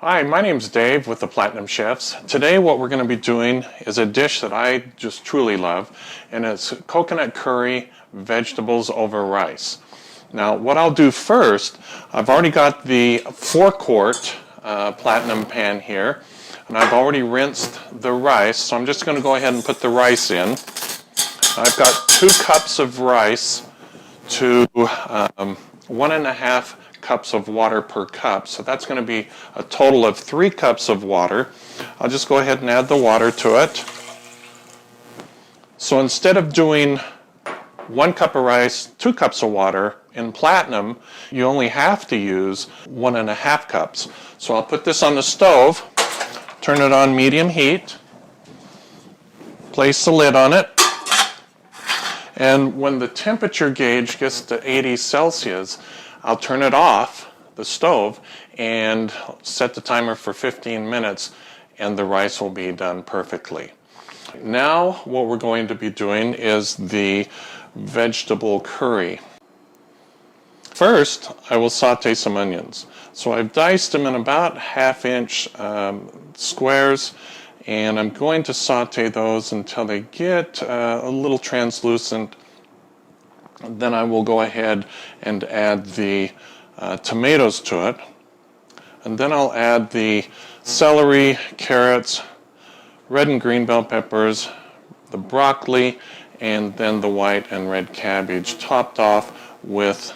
Hi, my name's Dave with the Platinum Chefs. Today what we're going to be doing is a dish that I just truly love, and it's coconut curry vegetables over rice. Now what I'll do first, I've already got the 4-quart Platinum pan here, and I've already rinsed the rice, so I'm just going to go ahead and put the rice in. I've got 2 cups of rice to 1.5 cups of water per cup, so that's going to be a total of 3 cups of water. I'll just go ahead and add the water to it. So instead of doing 1 cup of rice, 2 cups of water, in Platinum you only have to use 1.5 cups. So I'll put this on the stove, turn it on medium heat, place the lid on it, and when the temperature gauge gets to 80 Celsius, I'll turn it off, the stove, and set the timer for 15 minutes, and the rice will be done perfectly. Now what we're going to be doing is the vegetable curry. First, I will saute some onions. So I've diced them in about 1/2-inch squares, and I'm going to saute those until they get a little translucent. Then I will go ahead and add the tomatoes to it, and then I'll add the celery, carrots, red and green bell peppers, the broccoli, and then the white and red cabbage, topped off with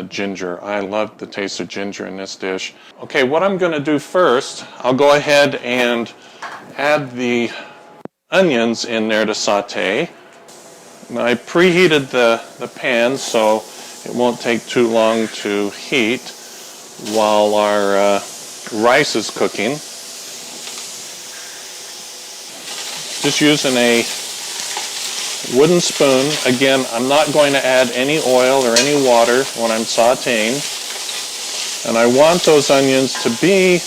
ginger. I love the taste of ginger in this dish. Okay, what I'm going to do first, I'll go ahead and add the onions in there to saute. Now, I preheated the pan so it won't take too long to heat while our rice is cooking. Just using a wooden spoon. Again, I'm not going to add any oil or any water when I'm sauteing. And I want those onions to be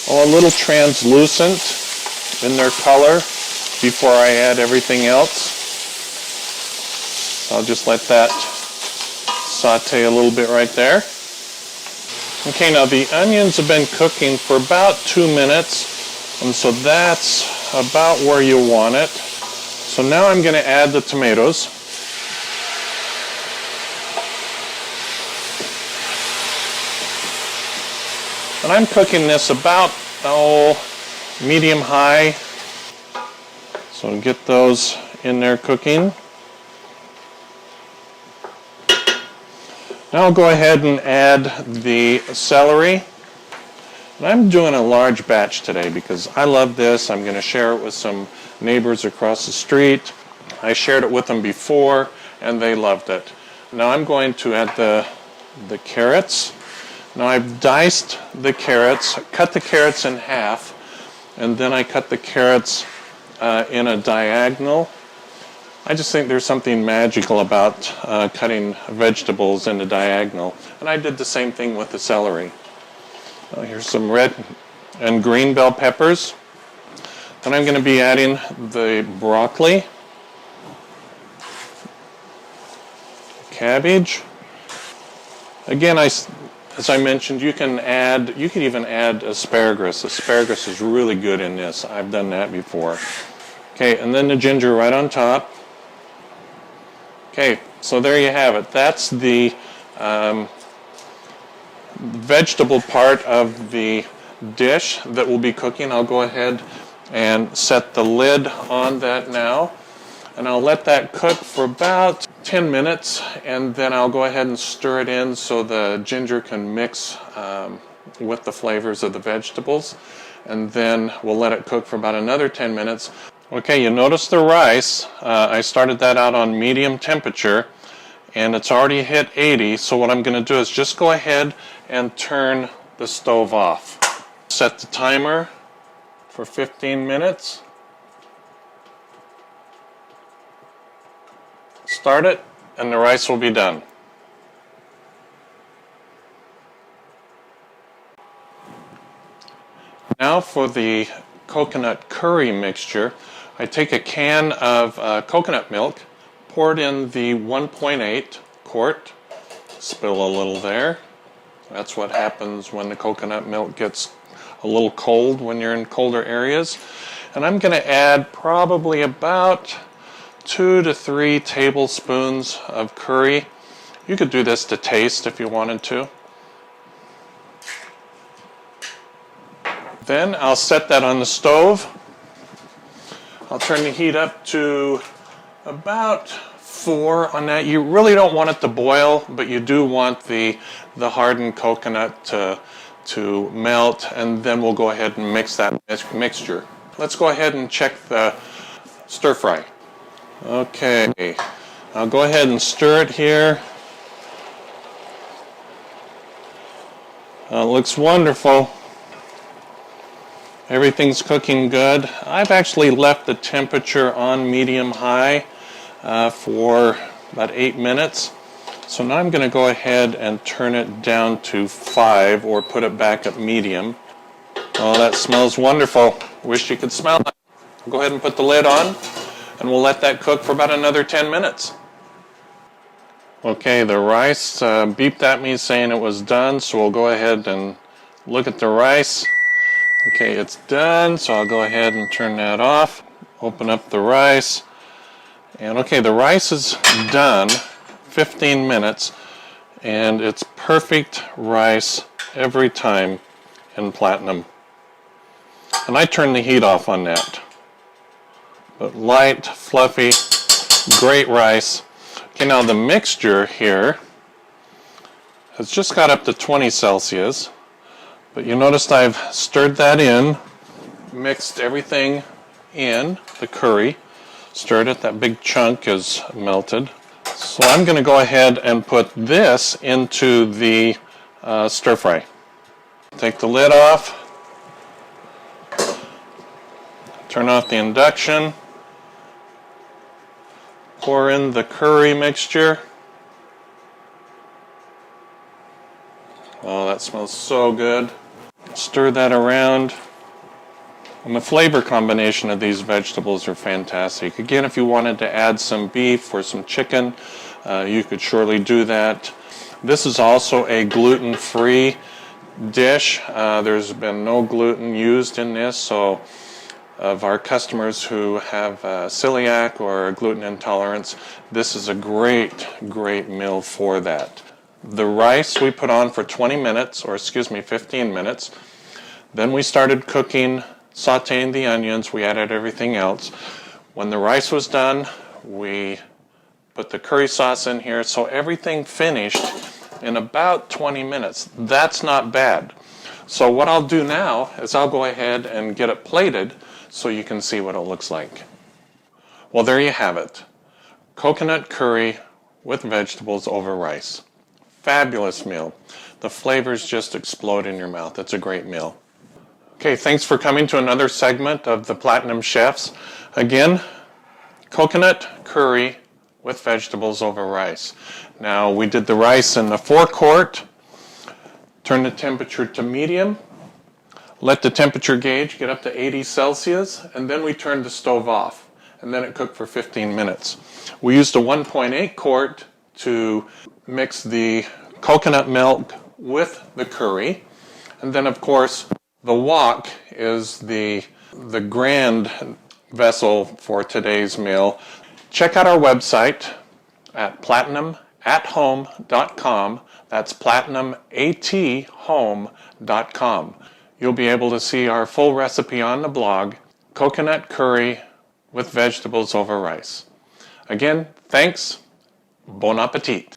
a little translucent in their color before I add everything else. I'll just let that saute a little bit right there. Okay, now the onions have been cooking for about 2 minutes, and so that's about where you want it. So now I'm going to add the tomatoes. And I'm cooking this about, medium high. So get those in there cooking. Now I'll go ahead and add the celery. And I'm doing a large batch today because I love this. I'm going to share it with some neighbors across the street. I shared it with them before and they loved it. Now I'm going to add the carrots. Now I've diced the carrots, cut the carrots in half, and then I cut the carrots in a diagonal. I just think there's something magical about cutting vegetables in a diagonal. And I did the same thing with the celery. Here's some red and green bell peppers. Then I'm going to be adding the broccoli, cabbage. Again, as I mentioned, you can even add asparagus. Asparagus is really good in this. I've done that before. Okay, and then the ginger right on top. Okay, so there you have it. That's the vegetable part of the dish that we'll be cooking. I'll go ahead and set the lid on that now, and I'll let that cook for about 10 minutes, and then I'll go ahead and stir it in so the ginger can mix with the flavors of the vegetables, and then we'll let it cook for about another 10 minutes. Okay, you notice the rice, I started that out on medium temperature, and it's already hit 80, so what I'm going to do is just go ahead and turn the stove off. Set the timer for 15 minutes. Start it, and the rice will be done. Now for the coconut curry mixture. I take a can of coconut milk, pour it in the 1.8 quart, spill a little there. That's what happens when the coconut milk gets a little cold when you're in colder areas. And I'm going to add probably about 2 to 3 tablespoons of curry. You could do this to taste if you wanted to. Then I'll set that on the stove. I'll turn the heat up to about 4 on that. You really don't want it to boil, but you do want the hardened coconut to melt, and then we'll go ahead and mix that mixture. Let's go ahead and check the stir fry. Okay, I'll go ahead and stir it here. It looks wonderful. Everything's cooking good. I've actually left the temperature on medium-high for about 8 minutes. So now I'm going to go ahead and turn it down to 5 or put it back at medium. Oh, that smells wonderful. Wish you could smell it. Go ahead and put the lid on, and we'll let that cook for about another 10 minutes. Okay, the rice beeped at me saying it was done, so we'll go ahead and look at the rice. Okay, it's done, so I'll go ahead and turn that off. Open up the rice. And okay, the rice is done, 15 minutes, and it's perfect rice every time in Platinum. And I turn the heat off on that. But light, fluffy, great rice. Okay, now the mixture here has just got up to 20 Celsius. But you noticed I've stirred that in, mixed everything in, the curry, stirred it, that big chunk is melted. So I'm going to go ahead and put this into the stir fry. Take the lid off, turn off the induction, pour in the curry mixture. Oh, that smells so good. Stir that around. And the flavor combination of these vegetables are fantastic. Again, if you wanted to add some beef or some chicken, you could surely do that. This is also a gluten-free dish. There's been no gluten used in this, so of our customers who have celiac or gluten intolerance, this is a great meal for that. The rice we put on for 20 minutes, or excuse me, 15 minutes. Then we started cooking, sauteing the onions. We added everything else. When the rice was done, we put the curry sauce in here. So everything finished in about 20 minutes. That's not bad. So what I'll do now is I'll go ahead and get it plated so you can see what it looks like. Well, there you have it. Coconut curry with vegetables over rice. Fabulous meal. The flavors just explode in your mouth. It's a great meal. Okay, thanks for coming to another segment of the Platinum Chefs. Again, coconut curry with vegetables over rice. Now, we did the rice in the 4-quart. Turn the temperature to medium. Let the temperature gauge get up to 80 Celsius, and then we turned the stove off. And then it cooked for 15 minutes. We used a 1.8 quart to mix the coconut milk with the curry. And then, of course, the wok is the grand vessel for today's meal. Check out our website at platinumathome.com. That's platinumathome.com. You'll be able to see our full recipe on the blog, coconut curry with vegetables over rice. Again, thanks. Bon appetit.